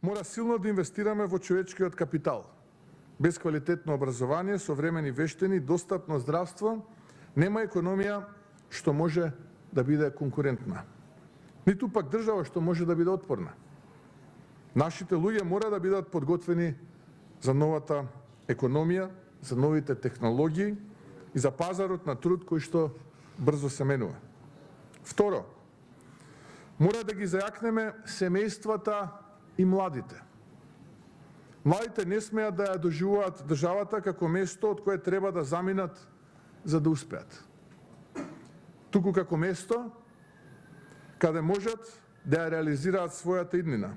Мора силно да инвестираме во човечкиот капитал. Без квалитетно образование, современи вештини, достапно здравство, нема економија што може да биде конкурентна. Ниту пак држава што може да биде отпорна. Нашите луѓе мора да бидат подготвени за новата економија, за новите технологии и за пазарот на труд кој што брзо се менува. Второ, мора да ги зајакнеме семејствата и младите. Младите не смеат да ја доживуваат државата како место од кое треба да заминат за да успеат. Туку како место каде можат да ја реализираат својата иднина.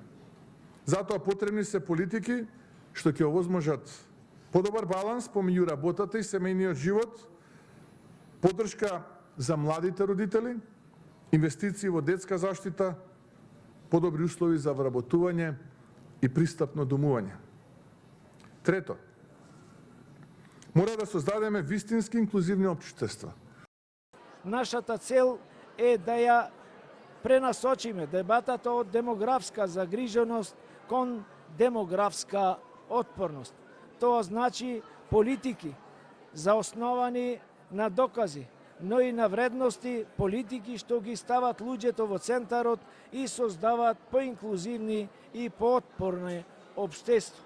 Затоа потребни се политики што ќе овозможат подобар баланс помеѓу работата и семејниот живот, поддршка за младите родители, инвестиции во детска заштита, подобри услови за вработување и пристапно домување. Трето, мора да создадеме вистински инклузивни општества. Нашата цел е да ја пренасочиме дебатата од демографска загриженост кон демографска отпорност. Тоа значи политики заосновани на докази, но и на вредности, политики што ги стават луѓето во центарот и создаваат поинклузивни и поотпорни општества.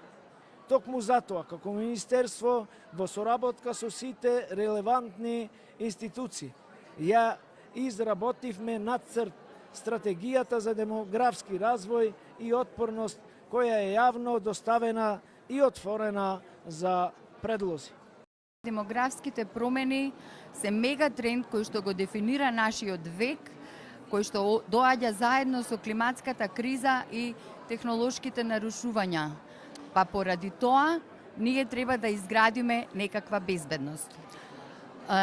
Токму затоа, како Министерство, во соработка со сите релевантни институции, ја изработивме нацрт стратегијата за демографски развој и отпорност, која е јавно доставена и отворена за предлози. Демографските промени се мега тренд кој што го дефинира нашиот век, кој што доаѓа заедно со климатската криза и технолошките нарушувања. Па поради тоа, ние треба да изградиме некаква безбедност.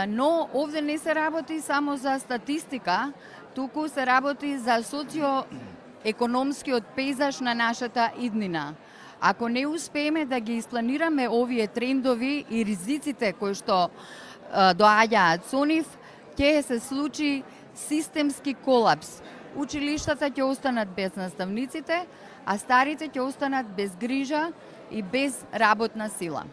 Но овде не се работи само за статистика, туку се работи за социоекономскиот пейзаж на нашата иднина. Ако не успееме да ги испланираме овие трендови и ризиците кои што доаѓаат со нив, ќе се случи системски колапс. Училиштата ќе останат без наставниците, а старите ќе останат без грижа и без работна сила.